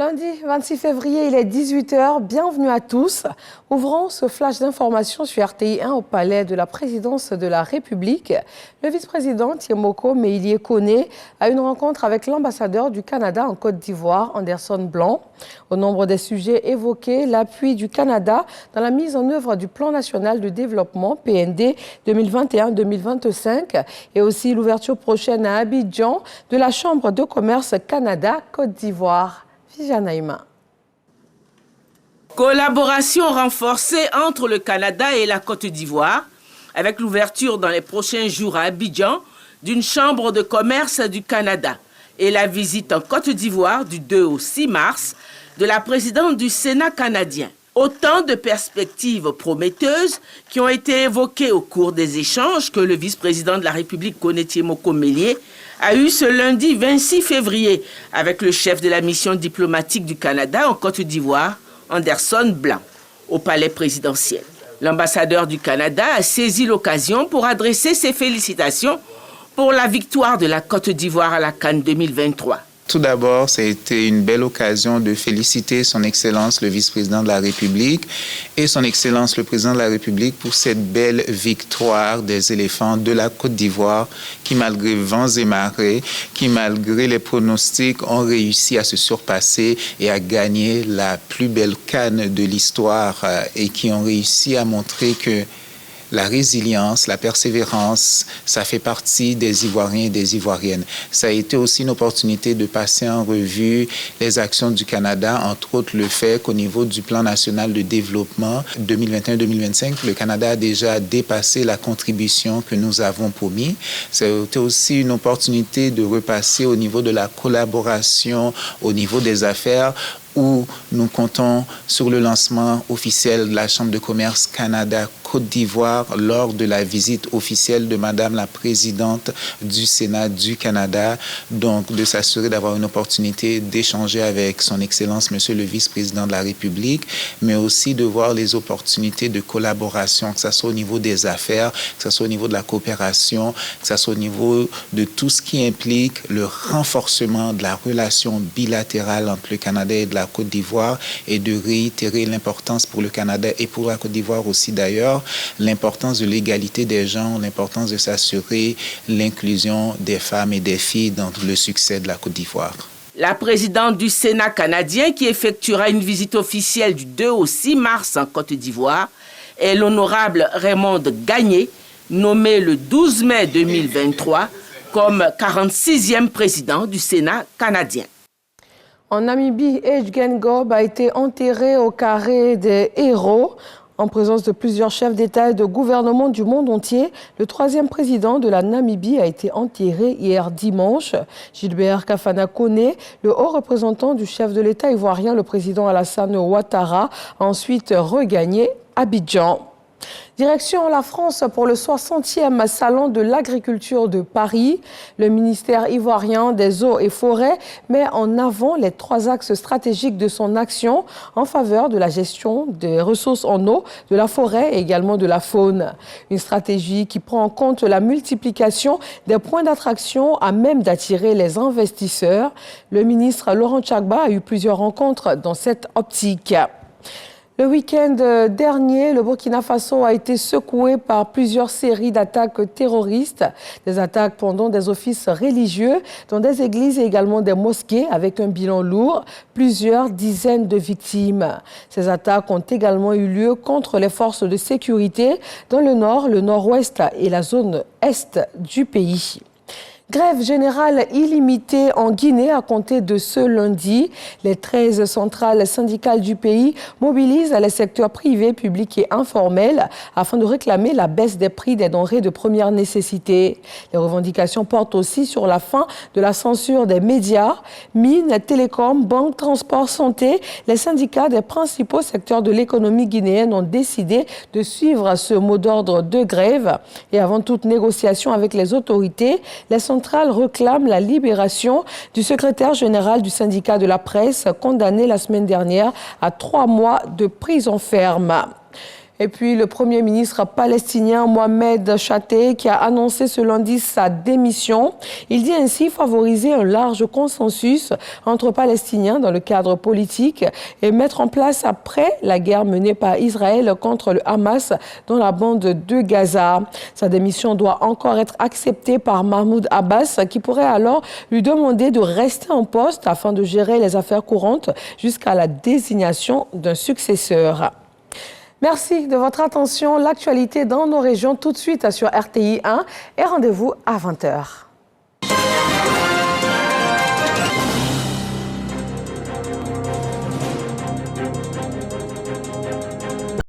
Lundi 26 février, il est 18h. Bienvenue à tous. Ouvrons ce flash d'information sur RTI 1 au palais de la présidence de la République. Le vice-président Thiemoko Meïlie Koné a une rencontre avec l'ambassadeur du Canada en Côte d'Ivoire, Anderson Blanc. Au nombre des sujets évoqués, l'appui du Canada dans la mise en œuvre du Plan national de développement PND 2021-2025 et aussi l'ouverture prochaine à Abidjan de la Chambre de commerce Canada-Côte d'Ivoire. Naïma. Collaboration renforcée entre le Canada et la Côte d'Ivoire, avec l'ouverture dans les prochains jours à Abidjan d'une chambre de commerce du Canada et la visite en Côte d'Ivoire du 2 au 6 mars de la présidente du Sénat canadien. Autant de perspectives prometteuses qui ont été évoquées au cours des échanges que le vice-président de la République, Koné Thiemoko Meïlie, a eu ce lundi 26 février avec le chef de la mission diplomatique du Canada en Côte d'Ivoire, Anderson Blanc, au palais présidentiel. L'ambassadeur du Canada a saisi l'occasion pour adresser ses félicitations pour la victoire de la Côte d'Ivoire à la CAN 2023. Tout d'abord, ça a été une belle occasion de féliciter son Excellence le vice-président de la République et son Excellence le président de la République pour cette belle victoire des éléphants de la Côte d'Ivoire qui, malgré vents et marées, qui, malgré les pronostics, ont réussi à se surpasser et à gagner la plus belle CAN de l'histoire et qui ont réussi à montrer que la résilience, la persévérance, ça fait partie des Ivoiriens et des Ivoiriennes. Ça a été aussi une opportunité de passer en revue les actions du Canada, entre autres le fait qu'au niveau du plan national de développement 2021-2025, le Canada a déjà dépassé la contribution que nous avons promis. Ça a été aussi une opportunité de repasser au niveau de la collaboration, au niveau des affaires, où nous comptons sur le lancement officiel de la Chambre de commerce Canada-Côte d'Ivoire lors de la visite officielle de Madame la Présidente du Sénat du Canada. Donc, de s'assurer d'avoir une opportunité d'échanger avec son Excellence, Monsieur le Vice-président de la République, mais aussi de voir les opportunités de collaboration, que ce soit au niveau des affaires, que ce soit au niveau de la coopération, que ce soit au niveau de tout ce qui implique le renforcement de la relation bilatérale entre le Canada et de la Côte d'Ivoire et de réitérer l'importance pour le Canada et pour la Côte d'Ivoire aussi d'ailleurs, l'importance de l'égalité des genres, l'importance de s'assurer l'inclusion des femmes et des filles dans le succès de la Côte d'Ivoire. La présidente du Sénat canadien qui effectuera une visite officielle du 2 au 6 mars en Côte d'Ivoire est l'honorable Raymond Gagné, nommé le 12 mai 2023 comme 46e président du Sénat canadien. En Namibie, H. Geingob a été enterré au carré des héros. En présence de plusieurs chefs d'État et de gouvernement du monde entier, le 3e président de la Namibie a été enterré hier dimanche. Gilbert Kafana Koné, le haut représentant du chef de l'État ivoirien, le président Alassane Ouattara, a ensuite regagné Abidjan. Direction la France pour le 60e Salon de l'agriculture de Paris. Le ministère ivoirien des Eaux et Forêts met en avant les 3 axes stratégiques de son action en faveur de la gestion des ressources en eau, de la forêt et également de la faune. Une stratégie qui prend en compte la multiplication des points d'attraction à même d'attirer les investisseurs. Le ministre Laurent Tchagba a eu plusieurs rencontres dans cette optique. Le week-end dernier, le Burkina Faso a été secoué par plusieurs séries d'attaques terroristes, des attaques pendant des offices religieux, dans des églises et également des mosquées, avec un bilan lourd, plusieurs dizaines de victimes. Ces attaques ont également eu lieu contre les forces de sécurité dans le nord, le nord-ouest et la zone est du pays. Grève générale illimitée en Guinée à compter de ce lundi. Les 13 centrales syndicales du pays mobilisent les secteurs privés, publics et informels afin de réclamer la baisse des prix des denrées de première nécessité. Les revendications portent aussi sur la fin de la censure des médias, mines, télécoms, banques, transports, santé. Les syndicats des principaux secteurs de l'économie guinéenne ont décidé de suivre ce mot d'ordre de grève. Et avant toute négociation avec les autorités, les centrales réclame la libération du secrétaire général du syndicat de la presse, condamné la semaine dernière à 3 mois de prison ferme. Et puis le Premier ministre palestinien Mohamed Chatté qui a annoncé ce lundi sa démission. Il dit ainsi favoriser un large consensus entre Palestiniens dans le cadre politique et mettre en place après la guerre menée par Israël contre le Hamas dans la bande de Gaza. Sa démission doit encore être acceptée par Mahmoud Abbas qui pourrait alors lui demander de rester en poste afin de gérer les affaires courantes jusqu'à la désignation d'un successeur. Merci de votre attention. L'actualité dans nos régions tout de suite sur RTI 1 et rendez-vous à 20h.